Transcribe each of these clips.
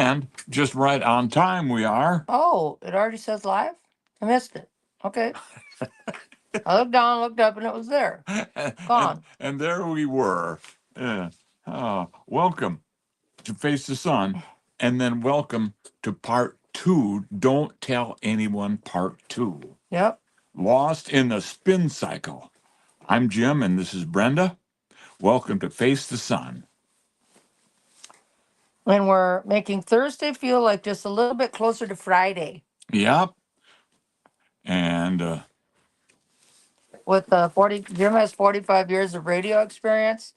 And just right on time we are. Oh, it already says live? I missed it. Okay. I looked down, looked up, and it was there. Gone. And there we were. Welcome to Face the Sun, and then welcome to part 2. Don't tell anyone part 2. Yep. Lost in the spin cycle. I'm Jim, and this is Brenda. Welcome to Face the Sun. And we're making Thursday feel like just a little bit closer to Friday. Yep. And With Jim has 45 years of radio experience,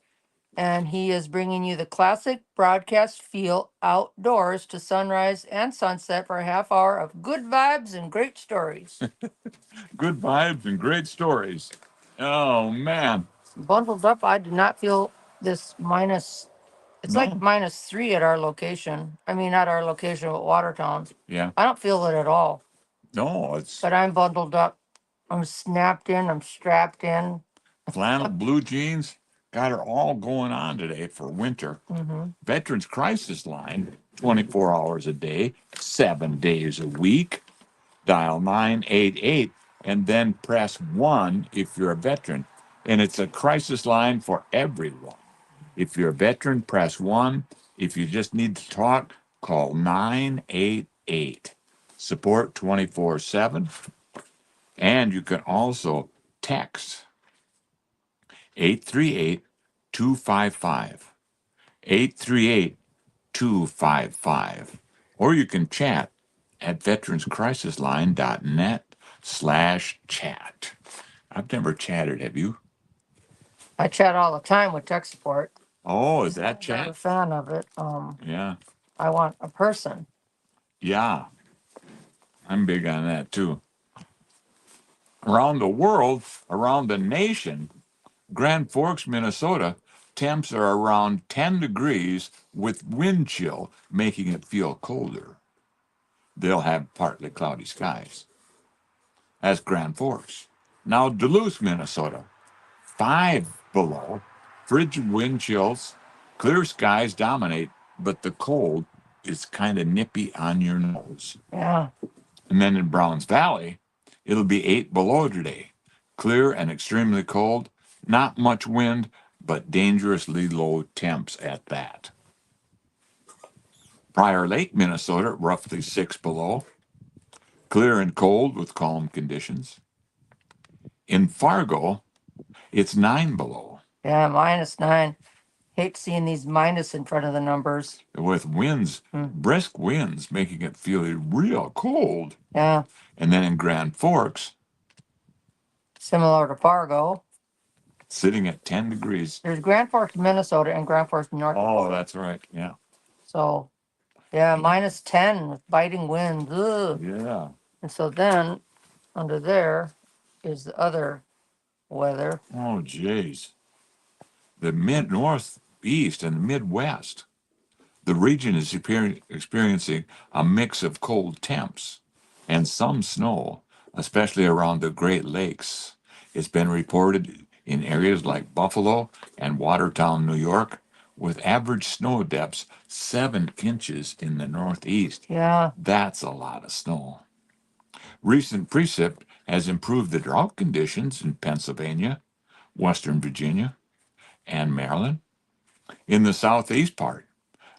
and he is bringing you the classic broadcast feel outdoors to sunrise and sunset for a half hour of good vibes and great stories. good vibes and great stories. Oh, man. Bundled up, I did not feel this minus. It's No. like -3 at our location. I mean, not our location, but Watertown. Yeah. I don't feel it at all. No, it's But I'm bundled up. I'm snapped in. I'm strapped in. flannel blue jeans. Got her all going on today for winter. Mm-hmm. Veterans Crisis Line, 24 hours a day, 7 days a week. Dial 988 and then press 1 if you're a veteran. And it's a crisis line for everyone. If you're a veteran, press 1. If you just need to talk, call 988. Support 24/7. And you can also text 838-255. 838-255. Or you can chat at veteranscrisisline.net/chat. I've never chatted, have you? I chat all the time with tech support. Oh, is that Not a chat? fan of it. Yeah. I want a person. Yeah. I'm big on that too. Around the world, around the nation, Grand Forks, Minnesota, temps are around 10 degrees with wind chill, making it feel colder. They'll have partly cloudy skies. That's Grand Forks. Now, Duluth, Minnesota, 5 below, frigid wind chills, clear skies dominate, but the cold is kind of nippy on your nose. Yeah. And then in Browns Valley, it'll be 8 below today. Clear and extremely cold, not much wind, but dangerously low temps at that. Prior Lake, Minnesota, roughly 6 below. Clear and cold with calm conditions. In Fargo, it's 9 below. Yeah, -9. Hate seeing these minus in front of the numbers. With winds, brisk winds, making it feel real cold. Yeah. And then in Grand Forks, similar to Fargo, sitting at 10 degrees. There's Grand Forks, Minnesota, and Grand Forks, North Dakota. Oh, that's right. Yeah. So, yeah, -10 with biting winds. Ugh. Yeah. And so then, under there is the other weather. Oh, geez. The mid-northeast and the Midwest. The region is experiencing a mix of cold temps and some snow, especially around the Great Lakes. It's been reported in areas like Buffalo and Watertown, New York, with average snow depths 7 inches in the Northeast. Yeah. That's a lot of snow. Recent precip has improved the drought conditions in Pennsylvania, Western Virginia, and Maryland. In the southeast part,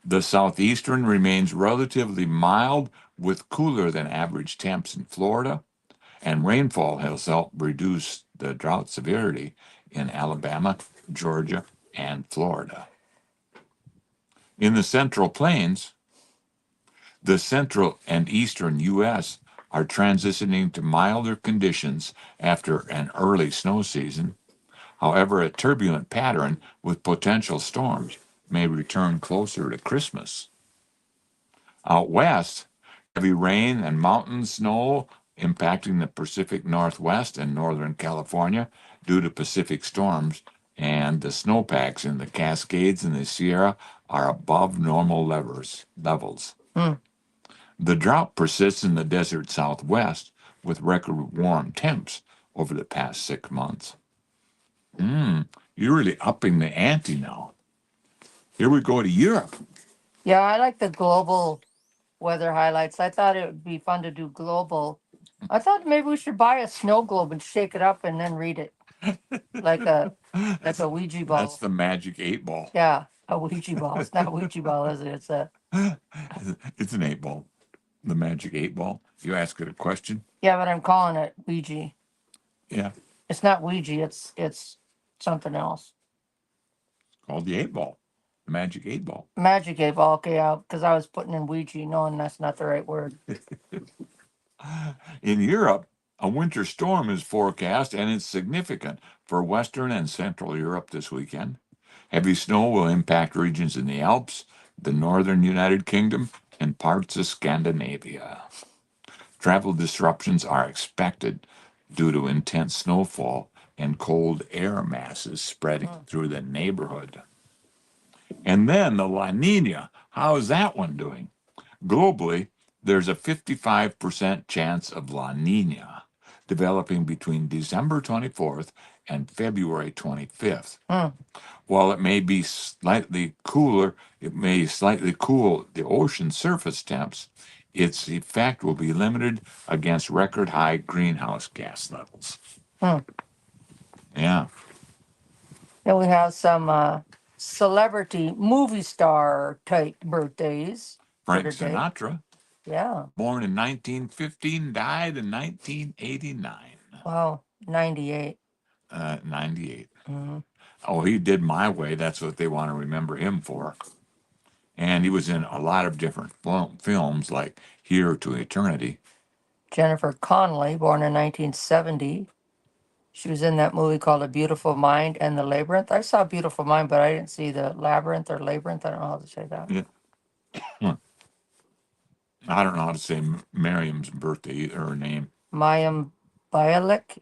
the southeastern remains relatively mild with cooler than average temps in Florida, and rainfall has helped reduce the drought severity in Alabama, Georgia, and Florida. In the Central Plains, the central and eastern U.S. are transitioning to milder conditions after an early snow season. However, a turbulent pattern with potential storms may return closer to Christmas. Out west, heavy rain and mountain snow impacting the Pacific Northwest and Northern California due to Pacific storms, and the snowpacks in the Cascades and the Sierra are above normal levels. The drought persists in the desert Southwest with record warm temps over the past 6 months. You're really upping the ante now. Here we go to Europe. Yeah, I like the global weather highlights. I thought it would be fun to do global. I thought maybe we should buy a snow globe and shake it up and then read it like a Ouija ball. That's the magic 8-ball. Yeah, a Ouija ball. It's not a Ouija ball, is it? It's a It's an 8-ball. The magic 8-ball. You ask it a question. yeah, but I'm calling it Ouija. Yeah, It's not Ouija. It's something else. called the 8-ball. The magic 8-ball. Magic 8 ball. Okay, because I was putting in Ouija, knowing that's not the right word. In Europe, a winter storm is forecast, and it's significant for Western and Central Europe this weekend. Heavy snow will impact regions in the Alps, the northern United Kingdom, and parts of Scandinavia. Travel disruptions are expected due to intense snowfall and cold air masses spreading through the neighborhood. And then the La Nina, how is that one doing? Globally, there's a 55% chance of La Nina developing between December 24th and February 25th. While it may be slightly cooler, it may slightly cool the ocean surface temps, its effect will be limited against record high greenhouse gas levels. Yeah. Then we have some celebrity movie star type birthdays. Frank for today. Sinatra, Yeah. born in 1915, died in 1989. Wow. 98. 98. Mm-hmm. Oh, he did My Way. That's what they want to remember him for. And he was in a lot of different films like Here to Eternity. Jennifer Connelly, born in 1970. She was in that movie called A Beautiful Mind and the Labyrinth. I saw Beautiful Mind, but I didn't see the Labyrinth or Labyrinth. I don't know how to say that. Yeah. I don't know how to say Miriam's birthday either, her name. Mayim Bialik.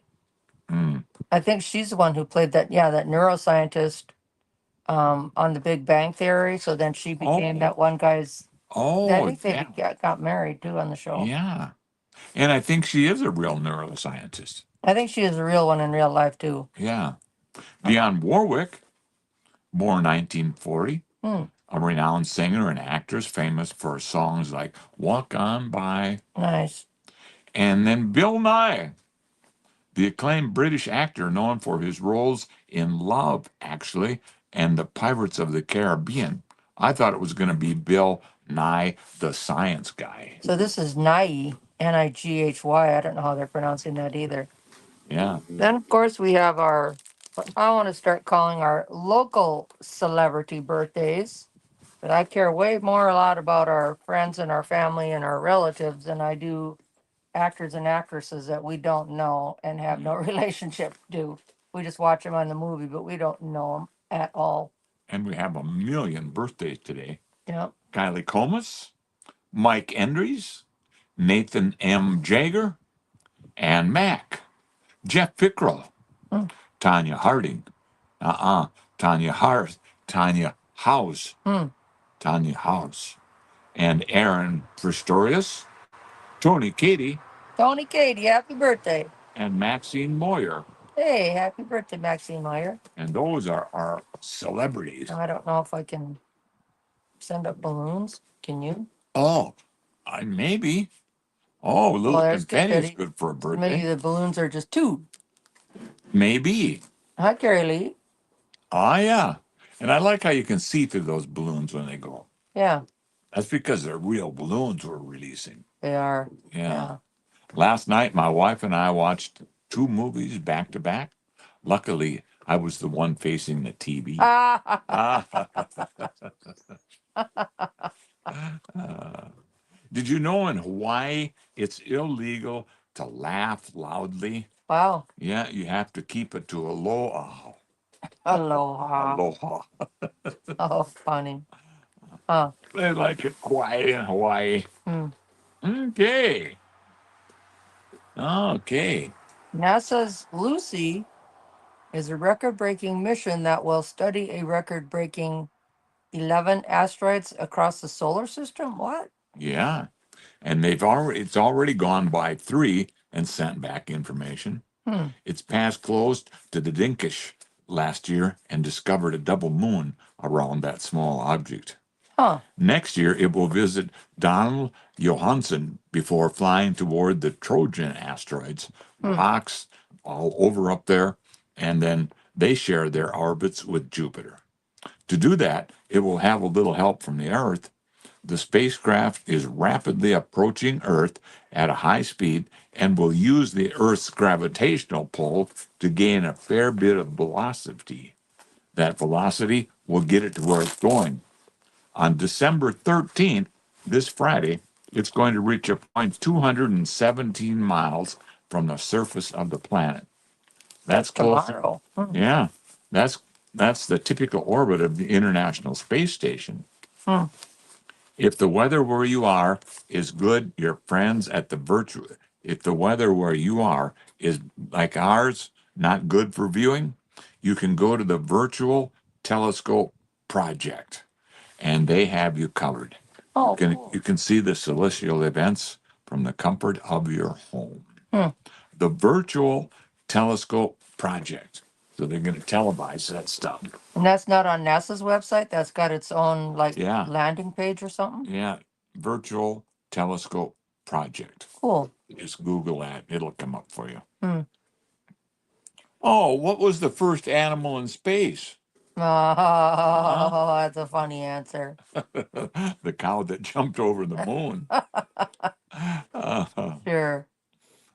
I think she's the one who played that neuroscientist on the Big Bang Theory. So then she became that one guy's. I think they got married too on the show. Yeah. And I think she is a real neuroscientist. I think she is a real one in real life too. Yeah. Dionne Warwick, born 1940, a renowned singer and actress famous for songs like Walk On By. Nice. And then Bill Nye, the acclaimed British actor known for his roles in Love, actually, and the Pirates of the Caribbean. I thought it was going to be Bill Nye, the science guy. So this is Nighy, Nighy. I don't know how they're pronouncing that either. Yeah. Then, of course, we have I want to start calling our local celebrity birthdays. But I care a lot about our friends and our family and our relatives than I do actors and actresses that we don't know and have no relationship to. We just watch them on the movie, but we don't know them at all. And we have a million birthdays today. Yep. Kylie Comas, Mike Endries, Nathan M. Jagger, Ann Mack, Jeff Pickrell, Tanya Harding, Tanya House, Tanya House, and Aaron Pistorius, Tony Katie, happy birthday. And Maxine Moyer. Hey, happy birthday, Maxine Moyer. And those are our celebrities. I don't know if I can send up balloons. Can you? Oh, maybe. Oh, a little confetti is good for a birthday. Maybe the balloons are just two. Maybe. Hi, Carrie Lee. Oh, yeah. And I like how you can see through those balloons when they go. Yeah. That's because they're real balloons we're releasing. They are. Yeah. Last night, my wife and I watched 2 movies back to back. Luckily, I was the one facing the TV. Did you know in Hawaii it's illegal to laugh loudly? Wow. Yeah, you have to keep it to aloha. Aloha. Aloha. Oh, funny. Huh. They like it quiet in Hawaii. Okay. NASA's Lucy is a record-breaking mission that will study a record-breaking 11 asteroids across the solar system. What? Yeah. And it's already gone by 3 and sent back information. It's passed close to the Dinkish last year and discovered a double moon around that small object. Huh. Next year, it will visit Donald Johansen before flying toward the Trojan asteroids, rocks all over up there, and then they share their orbits with Jupiter. To do that, it will have a little help from the Earth. The spacecraft is rapidly approaching Earth at a high speed and will use the Earth's gravitational pull to gain a fair bit of velocity. That velocity will get it to where it's going. On December 13th, this Friday, it's going to reach a point 217 miles from the surface of the planet. That's close. Tomorrow. Yeah, that's the typical orbit of the International Space Station. Hmm. If the weather where you are is good, your friends at the virtual. If the weather where you are is like ours, not good for viewing, you can go to the Virtual Telescope Project, and they have you covered. Oh, Cool. You can see the celestial events from the comfort of your home. The Virtual Telescope Project. So they're going to televise that stuff. And that's not on NASA's website. That's got its own Yeah, landing page or something. yeah. Virtual Telescope Project. Cool. Just Google that. It'll come up for you. Hmm. Oh, what was the first animal in space? Oh, that's a funny answer. The cow that jumped over the moon. Sure.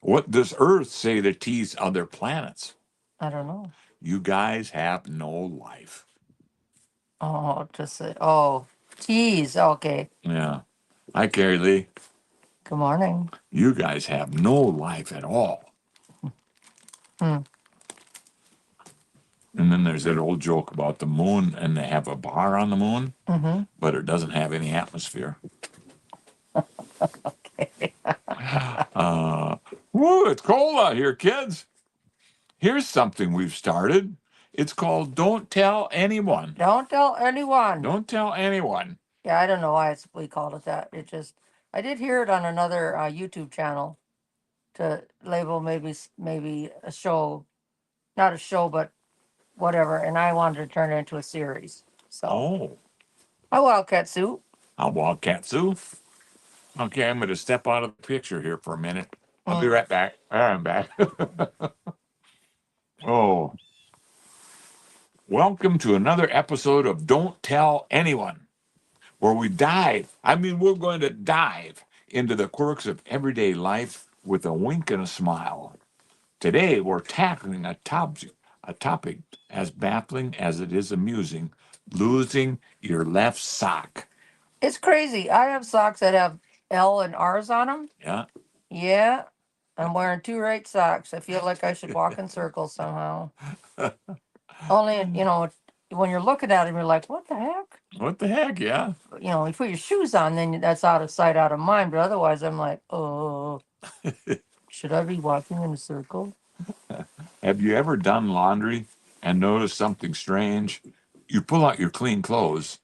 What does Earth say to tease other planets? I don't know. You guys have no life. Oh, just say, oh, tease. Okay. Yeah. Hi, Carrie Lee. Good morning. You guys have no life at all. Hmm. And then there's that old joke about the moon, and they have a bar on the moon, but it doesn't have any atmosphere. Woo, it's cold out here, kids. Here's something we've started. It's called Don't Tell Anyone. Don't tell anyone. Don't tell anyone. Yeah, I don't know why we called it that. It just, I did hear it on another YouTube channel to label maybe a show, not a show, but whatever. And I wanted to turn it into a series. So, Oh, hi, Wildcat Sue. I'll Wildcat Sue. Okay, I'm going to step out of the picture here for a minute. I'll be right back. I'm back. Oh, welcome to another episode of Don't Tell Anyone, where we we're going to dive into the quirks of everyday life with a wink and a smile. Today, we're tackling a topic as baffling as it is amusing: losing your left sock. It's crazy. I have socks that have L and R's on them. Yeah. Yeah. I'm wearing two right socks. I feel like I should walk in circles somehow. Only, when you're looking at them, you're like, what the heck? What the heck? Yeah. You put your shoes on, then that's out of sight, out of mind. But otherwise, I'm like, oh, should I be walking in a circle? Have you ever done laundry and noticed something strange? You pull out your clean clothes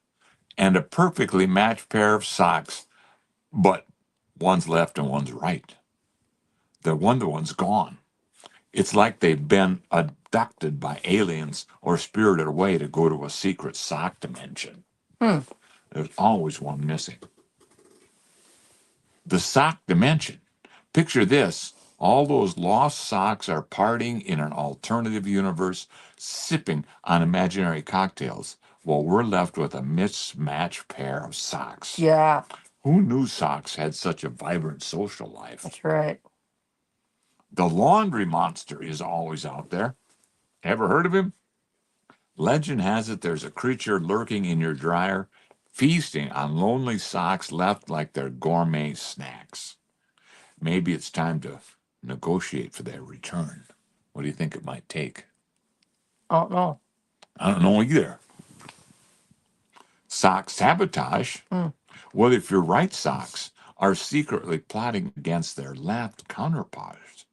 and a perfectly matched pair of socks, but one's left and one's right. The one's gone. It's like they've been abducted by aliens or spirited away to go to a secret sock dimension. There's always one missing. The sock dimension. Picture this. All those lost socks are partying in an alternative universe, sipping on imaginary cocktails, while we're left with a mismatched pair of socks. Yeah, Who knew socks had such a vibrant social life? that's right. The laundry monster is always out there. Ever heard of him? Legend has it there's a creature lurking in your dryer, feasting on lonely socks left like they're gourmet snacks. Maybe it's time to negotiate for their return. What do you think it might take? I don't know. I don't know either. Sock sabotage? What if your right socks are secretly plotting against their left counterparts?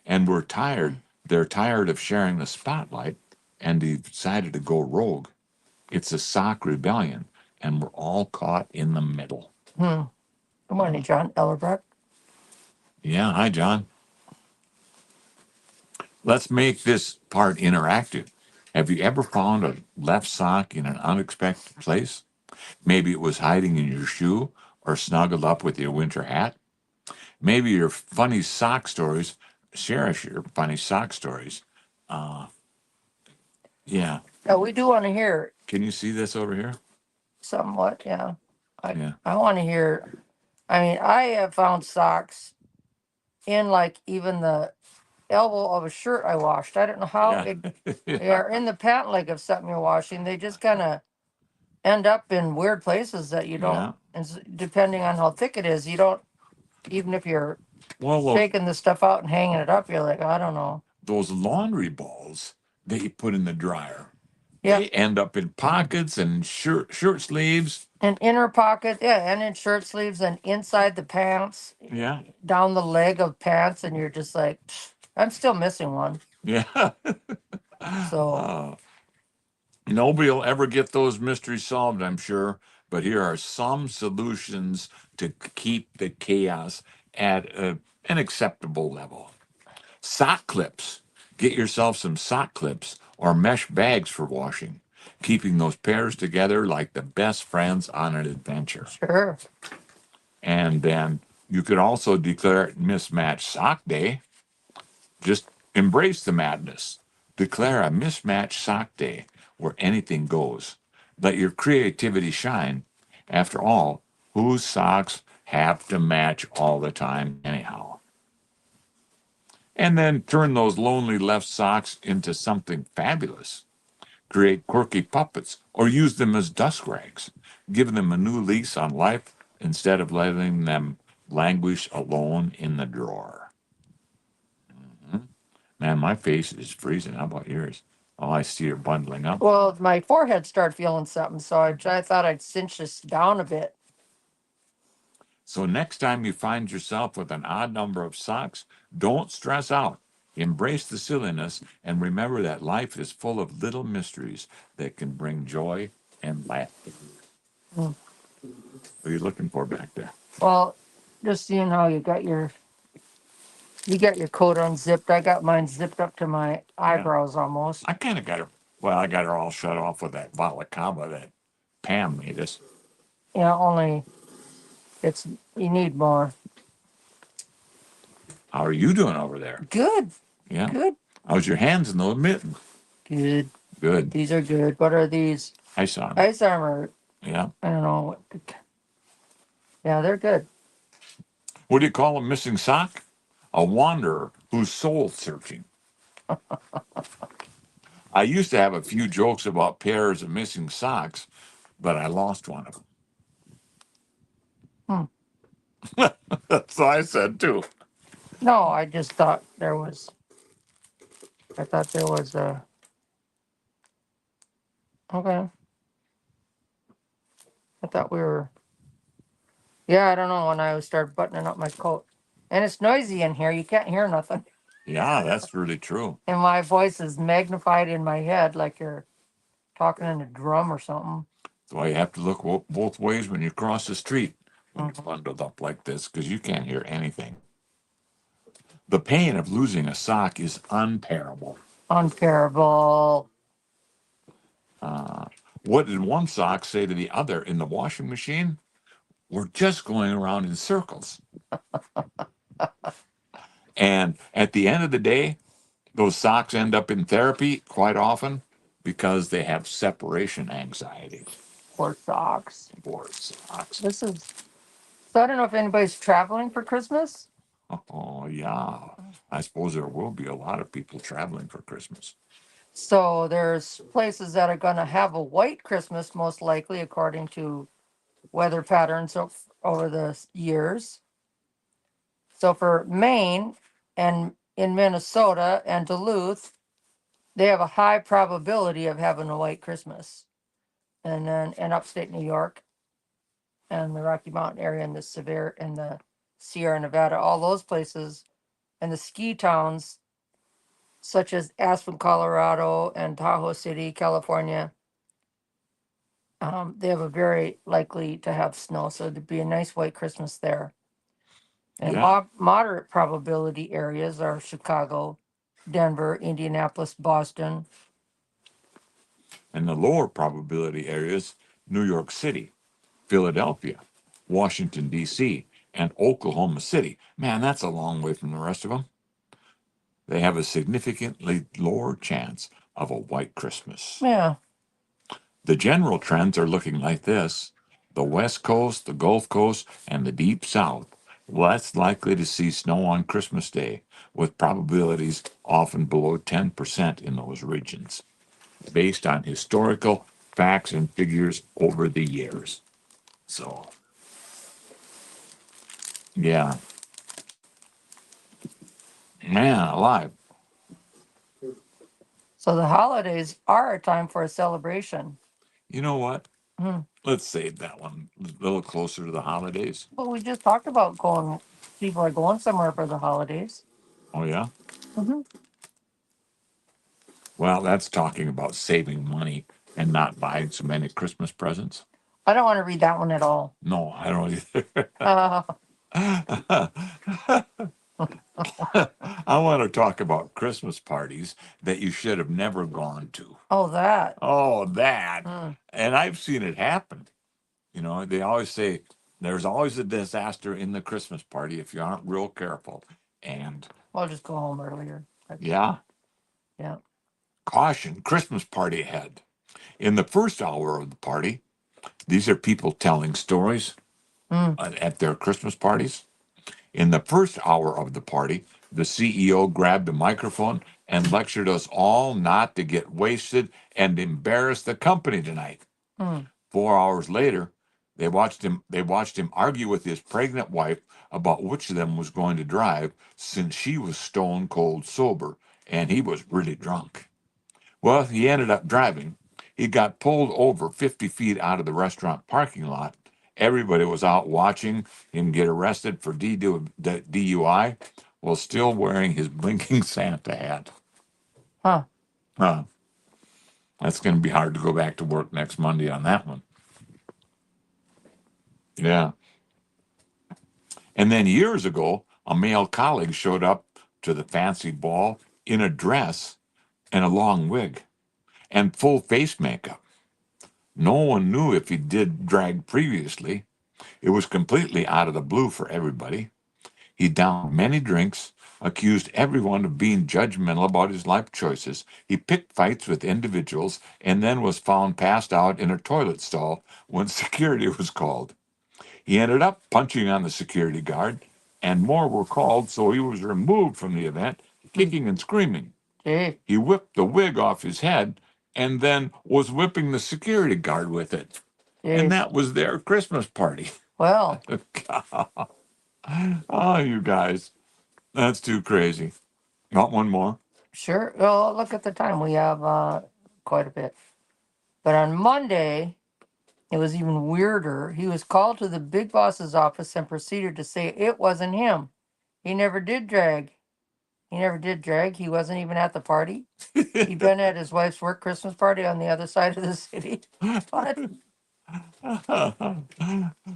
And they're tired of sharing the spotlight and decided to go rogue. It's a sock rebellion, and we're all caught in the middle. Good morning, John Ellerbrook. Yeah, hi, John. Let's make this part interactive. Have you ever found a left sock in an unexpected place? Maybe it was hiding in your shoe or snuggled up with your winter hat. Maybe your funny sock stories. Share us your funny sock stories. Uh, yeah. Yeah, we do want to hear Can you see this over here? somewhat. Yeah. Yeah. I want to hear. I mean, I have found socks in like even the elbow of a shirt I washed. I don't know how Yeah. they are in the pant leg of something you're washing. They just kind of end up in weird places that you don't, Yeah. depending on how thick it is, you don't, even if you're Well, shaking the stuff out and hanging it up, you're like, I don't know. those laundry balls that you put in the dryer, Yeah. they end up in pockets and shirt sleeves. An inner pocket, yeah, and in shirt sleeves and inside the pants, Yeah. down the leg of pants, and you're just like, I'm still missing one. Yeah. So Nobody will ever get those mysteries solved, I'm sure. But here are some solutions to keep the chaos at an acceptable level. Sock clips. Get yourself some sock clips or mesh bags for washing, keeping those pairs together like the best friends on an adventure. sure. And then you could also declare it mismatched sock day. Just embrace the madness. Declare a mismatched sock day where anything goes. Let your creativity shine. After all, whose socks have to match all the time, anyhow? And then turn those lonely left socks into something fabulous. Create quirky puppets or use them as dust rags. Give them a new lease on life instead of letting them languish alone in the drawer. Mhm. Man, my face is freezing. How about yours? Oh, I see you're bundling up. Well, my forehead started feeling something, so I thought I'd cinch this down a bit. So next time you find yourself with an odd number of socks, don't stress out. Embrace the silliness and remember that life is full of little mysteries that can bring joy and laughter. Mm. What are you looking for back there? Well, just seeing how you got your coat unzipped. I got mine zipped up to my eyebrows almost. I kind of got her. Well, I got her all shut off with that balaclava that Pam made us. Yeah, only it's you need more. How are you doing over there? Good, Yeah. good, How's your hands in those mittens? good. Good. These are good. What are these? Ice armor. Ice armor. Yeah. I don't know. Yeah, they're good. What do you call a missing sock? A wanderer who's soul searching. I used to have a few jokes about pairs of missing socks, but I lost one of them. That's what I said too. No, I just thought there was. I thought there was a. Okay. I thought we were. Yeah, I don't know when I start buttoning up my coat, and it's noisy in here. You can't hear nothing, Yeah, that's really true. and my voice is magnified in my head like you're talking in a drum or something. That's why you have to look both ways when you cross the street when you're Mhm. bundled up like this, because you can't hear anything. The pain of losing a sock is unbearable. Unbearable. Uh, what did one sock say to the other in the washing machine? We're just going around in circles. And at the end of the day, those socks end up in therapy quite often because they have separation anxiety. Poor socks. Poor socks. This is. So I don't know if anybody's traveling for Christmas. Oh, yeah. I suppose there will be a lot of people traveling for Christmas. So there's places that are going to have a white Christmas, most likely, according to weather patterns over the years. So for Maine and in Minnesota and Duluth, they have a high probability of having a white Christmas. And then in upstate New York and the Rocky Mountain area and the Severe and the Sierra Nevada, all those places and the ski towns such as Aspen, Colorado and Tahoe City, California, they have a very likely to have snow. So there'd be a nice white Christmas there. And Yeah. moderate probability areas are Chicago, Denver, Indianapolis, Boston. And the lower probability areas, New York City. Philadelphia, Washington, D.C., and Oklahoma City. Man, that's a long way from the rest of them. They have a significantly lower chance of a white Christmas. Yeah. The general trends are looking like this: the West Coast, the Gulf Coast, and the Deep South less likely to see snow on Christmas Day, with probabilities often below 10% in those regions, based on historical facts and figures over the years. So, yeah, man, alive. So the holidays are a time for a celebration. You know what? Hmm. Let's save that one a little closer to the holidays. But we just talked about going. People are going somewhere for the holidays. Oh, yeah? Hmm. Well, that's talking about saving money and not buying so many Christmas presents. I don't want to read that one at all. No, I don't either. I want to talk about Christmas parties that you should have never gone to. Oh, that. Oh, that. Hmm. And I've seen it happen. You know, they always say there's always a disaster in the Christmas party if you aren't real careful. And I'll just go home earlier. yeah, Yeah. caution, Christmas party ahead. In the first hour of the party, these are people telling stories Hmm. at their Christmas parties. In the first hour of the party, the CEO grabbed a microphone and lectured us all not to get wasted and embarrass the company tonight. Hmm. 4 hours later, they watched him argue with his pregnant wife about which of them was going to drive, since she was stone cold sober and he was really drunk. Well, he ended up driving. He got pulled over 50 feet out of the restaurant parking lot. Everybody was out watching him get arrested for DUI while still wearing his blinking Santa hat. Huh. Huh. That's going to be hard to go back to work next Monday on that one. Yeah. And then years ago, a male colleague showed up to the fancy ball in a dress and a long wig and full face makeup. No one knew if he did drag previously. It was completely out of the blue for everybody. He downed many drinks, accused everyone of being judgmental about his life choices. He picked fights with individuals and then was found passed out in a toilet stall when security was called. He ended up punching on the security guard, and more were called, so he was removed from the event, kicking and screaming. Gee. He whipped the wig off his head and then was whipping the security guard with it. And Jeez. that was their Christmas party. Well, Oh, you guys, that's too crazy. Not one more. sure. Well, look at the time. We have quite a bit. But on Monday, it was even weirder. He was called to the big boss's office and proceeded to say it wasn't him. He never did drag. He never did drag. He wasn't even at the party. He'd been at his wife's work Christmas party on the other side of the city. What?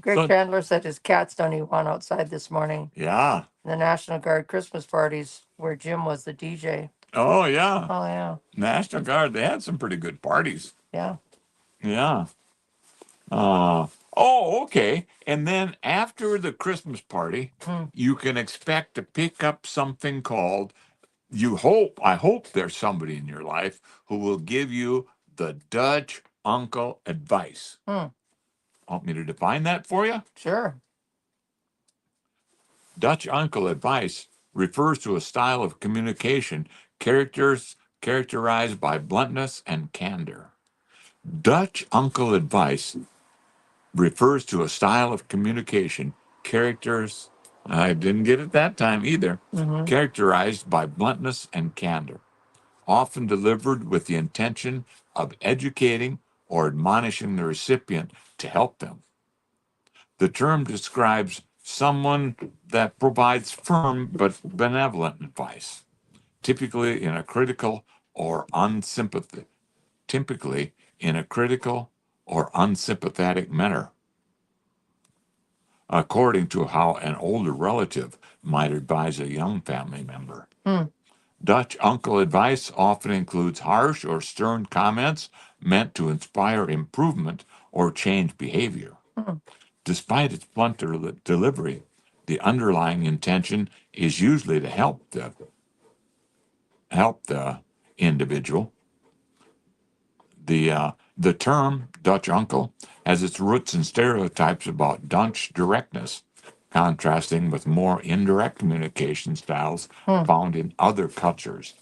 Greg So, Chandler said his cats don't even want outside this morning. yeah. The National Guard Christmas parties where Jim was the DJ. Oh, yeah. Oh, yeah. National Guard, they had some pretty good parties. Yeah. Yeah. Oh, okay. And then after the Christmas party, Hmm. you can expect to pick up something called, I hope there's somebody in your life who will give you the Dutch uncle advice. Hmm. Want me to define that for you? Sure. Dutch uncle advice refers to a style of communication characterized by bluntness and candor. Dutch uncle advice refers to a style of communication characters I didn't get it that time either, characterized by bluntness and candor, often delivered with the intention of educating or admonishing the recipient to help them. The term describes someone that provides firm but benevolent advice, typically in a critical or unsympathetic typically in a critical or unsympathetic manner, according to how an older relative might advise a young family member. Hmm. Dutch uncle advice often includes harsh or stern comments meant to inspire improvement or change behavior. Hmm. Despite its blunt delivery, the underlying intention is usually to help the individual. The term Dutch uncle has its roots in stereotypes about Dutch directness, contrasting with more indirect communication styles Hmm. found in other cultures.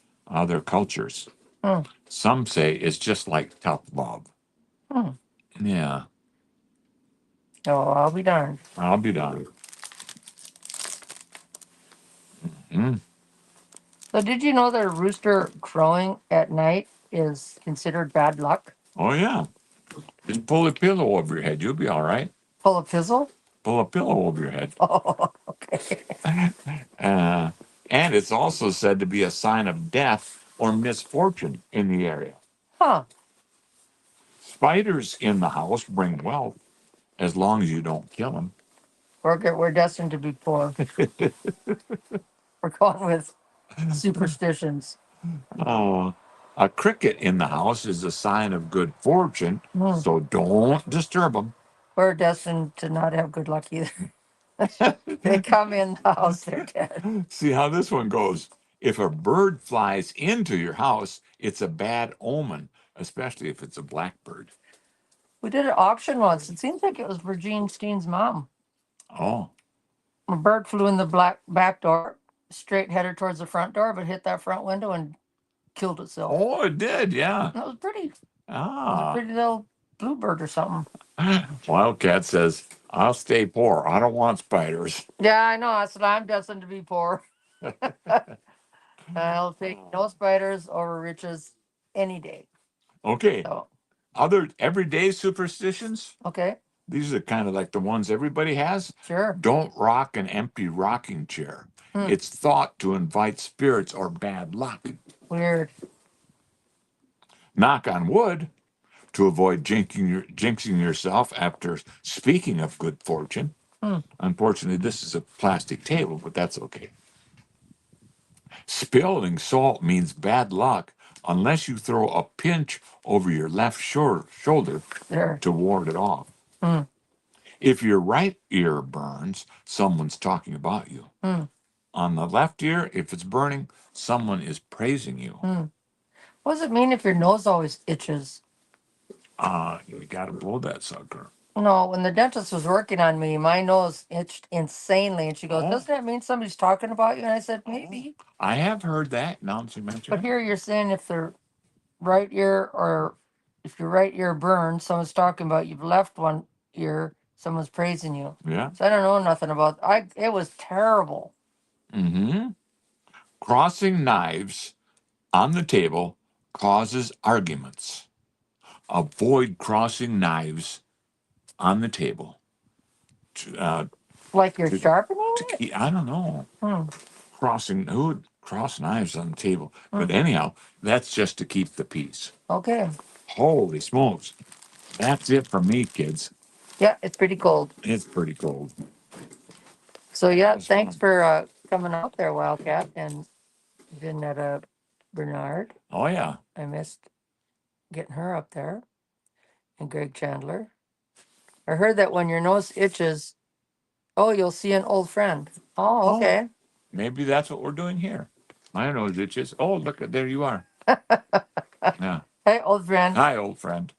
Hmm. Some say it's just like tough love. Hmm. Yeah, Oh, I'll be darned. I'll be done. Mm. So, did you know that a rooster crowing at night is considered bad luck? Oh yeah, just pull a pillow over your head. You'll be all right. Full of fizzle? Pull a pillow over your head. Oh, okay. And it's also said to be a sign of death or misfortune in the area. Huh. Spiders in the house bring wealth as long as you don't kill them. We're destined to be poor. We're going with superstitions. A cricket in the house is a sign of good fortune, Hmm. so don't disturb them. We're destined to not have good luck either. They come in the house, they're dead. See how this one goes. If a bird flies into your house, it's a bad omen, especially if it's a blackbird. We did an auction once. It seems like it was Virginia Steen's mom. Oh, A bird flew in the back door, straight headed towards the front door, but hit that front window and killed itself. oh, it did, yeah. That was pretty. It was a Ah. pretty little bluebird or something. Wildcat says, I'll stay poor. I don't want spiders. Yeah, I know. I said I'm destined to be poor. I'll take no spiders over riches any day. Okay. So, Other everyday superstitions, okay, these are kind of like the ones everybody has. sure. Don't rock an empty rocking chair. Hmm. It's thought to invite spirits or bad luck. Weird. Knock on wood to avoid jinxing yourself after speaking of good fortune. Hmm. Unfortunately, this is a plastic table, but that's okay. Spilling salt means bad luck unless you throw a pinch over your left shoulder There. to ward it off. Hmm. If your right ear burns, someone's talking about you. Hmm. On the left ear, if it's burning, someone is praising you. Hmm. What does it mean if your nose always itches? You got to blow that sucker. No, when the dentist was working on me, my nose itched insanely. And she goes, Oh. doesn't that mean somebody's talking about you? And I said, maybe. I have heard that. Now that you mention But it. here you're saying if the right ear or if your right ear burns, someone's talking about you've left one ear, someone's praising you. Yeah. So I don't know nothing about it was terrible. Mm-hmm. Crossing knives on the table causes arguments. Avoid crossing knives on the table. Like you're sharpening it? I don't know. Hmm. Who would cross knives on the table? But anyhow, that's just to keep the peace. Okay. Holy smokes. That's it for me, kids. Yeah, it's pretty cold. It's pretty cold. So yeah, That's thanks fun. for coming out there, Wildcat, and Vanetta Bernard. Oh, yeah. I missed getting her up there. And Greg Chandler. I heard that when your nose itches, oh, you'll see an old friend. Oh, okay. Maybe that's what we're doing here. My nose itches. Oh, look, there you are. Yeah. Hey, old friend. Hi, old friend.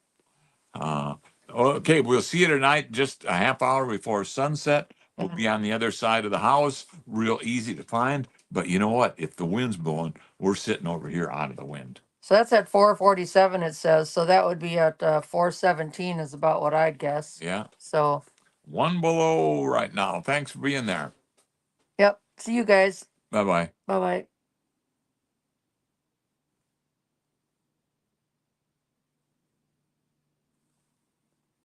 Okay, we'll see you tonight, just a half hour before sunset. We'll be on the other side of the house, real easy to find. But you know what? If the wind's blowing, we're sitting over here out of the wind. So that's at 4:47, it says. So that would be at 4:17 is about what I'd guess. Yeah. So, One below right now. Thanks for being there. yep. See you guys. Bye bye. Bye bye.